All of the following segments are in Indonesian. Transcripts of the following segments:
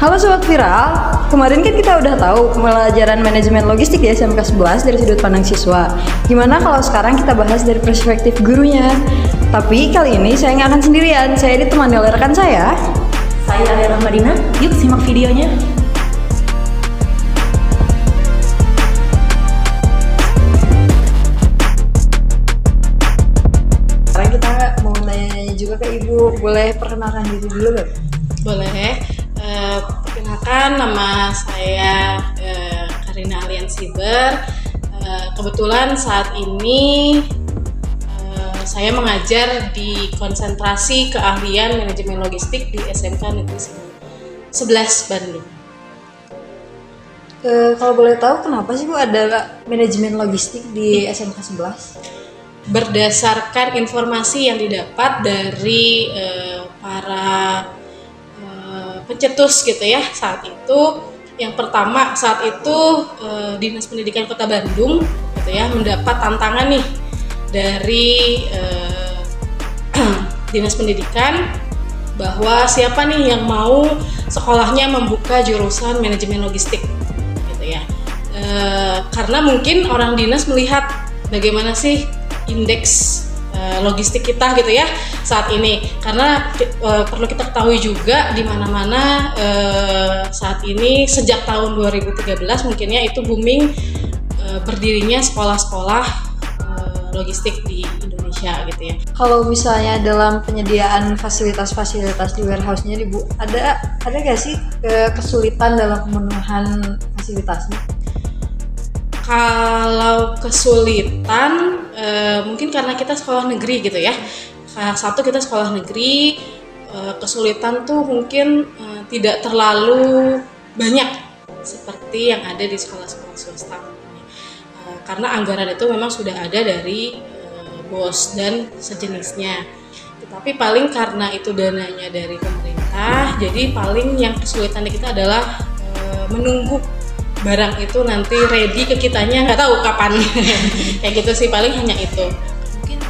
Halo Sobat Viral, kemarin kan kita udah tahu pembelajaran manajemen logistik di SMK 11 dari sudut pandang siswa. Gimana kalau sekarang kita bahas dari perspektif gurunya? Tapi kali ini saya nggak akan sendirian, saya ditemani oleh rekan saya. Saya Alia Rahmadina, yuk simak videonya. Sekarang kita mau nanya juga ke Ibu, boleh perkenalkan diri dulu nggak? Boleh. Perkenalkan, nama saya Karina Aliansiber. Kebetulan saat ini saya mengajar di konsentrasi keahlian manajemen logistik di SMK Negeri 11 Bandung. Kalau boleh tahu kenapa sih Bu ada manajemen logistik di SMK 11? Berdasarkan informasi yang didapat dari para pencetus gitu ya saat itu, yang pertama saat itu Dinas Pendidikan Kota Bandung gitu ya mendapat tantangan nih dari Dinas Pendidikan bahwa siapa nih yang mau sekolahnya membuka jurusan manajemen logistik gitu ya, karena mungkin orang dinas melihat bagaimana sih indeks logistik kita gitu ya saat ini, karena perlu kita ketahui juga di mana-mana saat ini sejak tahun 2013 mungkinnya itu booming berdirinya sekolah-sekolah logistik di Indonesia gitu ya. Kalau misalnya dalam penyediaan fasilitas-fasilitas di warehouse-nya Bu, ada nggak sih kesulitan dalam pemenuhan fasilitasnya? Kalau kesulitan mungkin karena kita sekolah negeri gitu ya. Satu, kita sekolah negeri, kesulitan tuh mungkin tidak terlalu banyak seperti yang ada di sekolah-sekolah swasta. Karena anggaran itu memang sudah ada dari BOS dan sejenisnya. Tetapi paling karena itu dananya dari pemerintah, jadi paling yang kesulitan di kita adalah menunggu barang itu nanti ready ke kitanya, nggak tahu kapan. Kayak gitu sih, paling hanya itu. Mungkin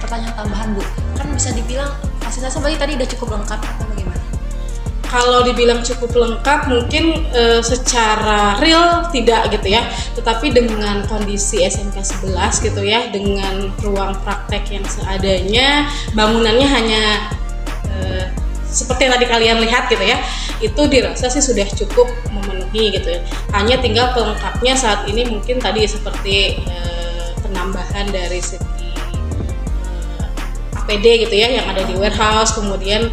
pertanyaan tambahan Bu, kan bisa dibilang fasilitasnya berarti tadi udah cukup lengkap atau bagaimana? Kalau dibilang cukup lengkap mungkin secara real tidak gitu ya, tetapi dengan kondisi SMK 11 gitu ya, dengan ruang praktek yang seadanya, bangunannya hanya seperti yang tadi kalian lihat gitu ya, itu dirasa sih sudah cukup memenuhi gitu ya. Hanya tinggal pelengkapnya saat ini mungkin tadi seperti penambahan dari segi APD gitu ya yang ada di warehouse, kemudian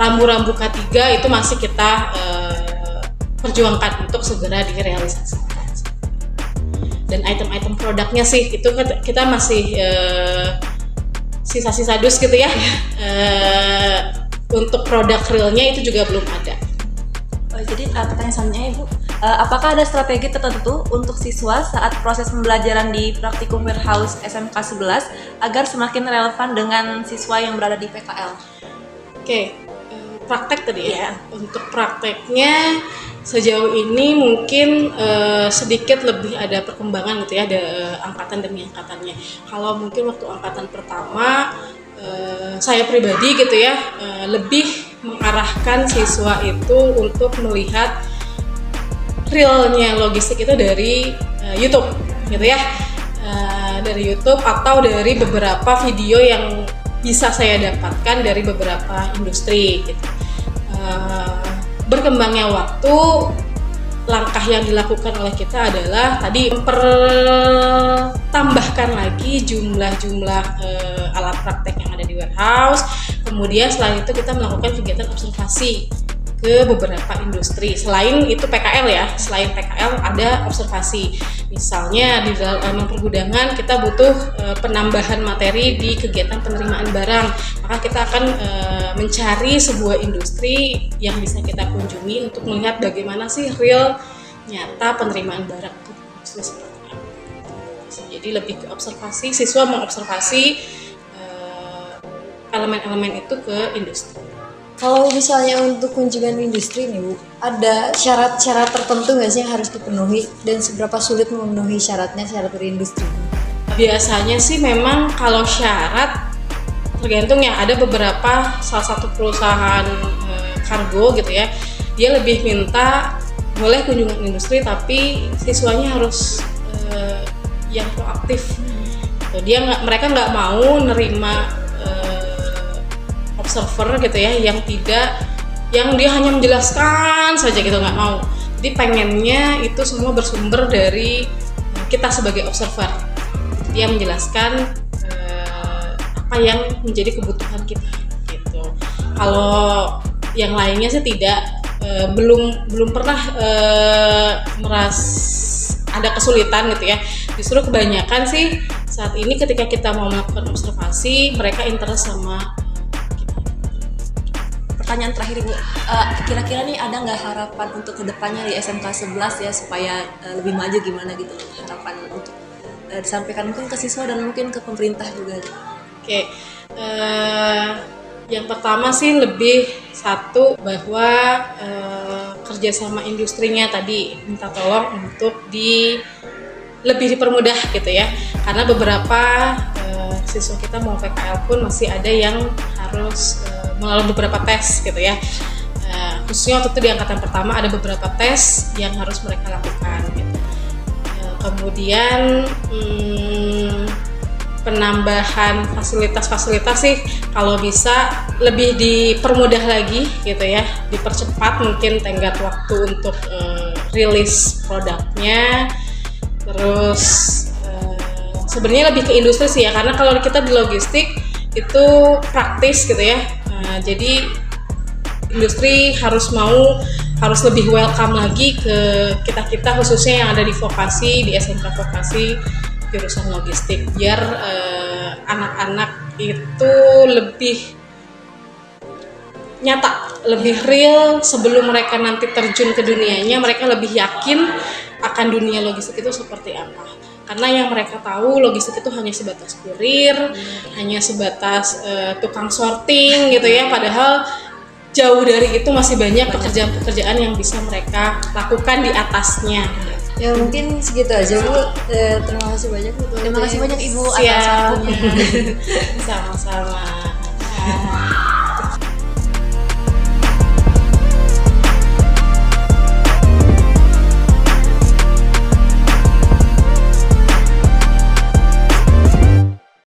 rambu-rambu K3 itu masih kita perjuangkan untuk segera direalisasikan. Dan item-item produknya sih itu kita masih sisa-sisa dus gitu ya. Untuk produk realnya itu juga belum ada. Jadi pertanyaan selanjutnya Ibu, apakah ada strategi tertentu untuk siswa saat proses pembelajaran di praktikum warehouse SMK 11 agar semakin relevan dengan siswa yang berada di PKL? Oke, praktek tadi ya. Untuk prakteknya sejauh ini mungkin sedikit lebih ada perkembangan gitu ya, ada angkatan demi angkatannya. Kalau mungkin waktu angkatan pertama saya pribadi gitu ya lebih mengarahkan siswa itu untuk melihat realnya logistik itu dari YouTube gitu ya, dari YouTube atau dari beberapa video yang bisa saya dapatkan dari beberapa industri gitu. Berkembangnya waktu, langkah yang dilakukan oleh kita adalah tadi mempertambahkan lagi jumlah alat praktek yang ada di warehouse. Kemudian selain itu kita melakukan kegiatan observasi ke beberapa industri. Selain itu PKL ya, selain PKL ada observasi. Misalnya di dalam pergudangan kita butuh penambahan materi di kegiatan penerimaan barang, maka kita akan mencari sebuah industri yang bisa kita kunjungi untuk melihat bagaimana sih real nyata penerimaan barang itu seperti apa. Jadi lebih ke observasi, siswa mengobservasi elemen-elemen itu ke industri. Kalau misalnya untuk kunjungan industri nih Bu, ada syarat-syarat tertentu nggak sih yang harus dipenuhi dan seberapa sulit memenuhi syarat dari industri? Biasanya sih memang kalau syarat tergantung ya, ada beberapa salah satu perusahaan kargo gitu ya, dia lebih minta boleh kunjungan industri tapi siswanya harus yang proaktif. Mereka nggak mau nerima observer gitu ya yang dia hanya menjelaskan saja gitu, nggak mau. Jadi pengennya itu semua bersumber dari kita sebagai observer. Dia menjelaskan apa yang menjadi kebutuhan kita gitu. Kalau yang lainnya sih belum pernah ada kesulitan gitu ya. Justru kebanyakan sih saat ini ketika kita mau melakukan observasi, mereka interest sama kita. Pertanyaan terakhir Ibu, kira-kira nih ada nggak harapan untuk kedepannya di SMK 11 ya supaya lebih maju gimana gitu, harapan untuk disampaikan mungkin ke siswa dan mungkin ke pemerintah juga. Oke, yang pertama sih lebih satu bahwa kerjasama industrinya tadi minta tolong untuk lebih dipermudah gitu ya, karena beberapa siswa kita mau PKL pun masih ada yang harus melalui beberapa tes gitu ya. Khususnya waktu itu di angkatan pertama ada beberapa tes yang harus mereka lakukan gitu. Kemudian penambahan fasilitas-fasilitas sih kalau bisa lebih dipermudah lagi gitu ya, dipercepat mungkin tenggat waktu untuk rilis produknya. Terus sebenarnya lebih ke industri sih ya, karena kalau kita di logistik itu praktis gitu ya. Jadi industri harus lebih welcome lagi ke kita khususnya yang ada di vokasi, di SMK vokasi jurusan logistik, biar anak-anak itu lebih nyata, lebih real sebelum mereka nanti terjun ke dunianya, mereka lebih yakin akan dunia logistik itu seperti apa. Karena yang mereka tahu logistik itu hanya sebatas kurir, hanya sebatas tukang sorting gitu ya, padahal jauh dari itu masih banyak pekerjaan-pekerjaan yang bisa mereka lakukan di atasnya. Ya mungkin segitu aja Bu. Terima kasih banyak Bu. Terima kasih banyak Ibu atas Siap. waktunya. Sama-sama.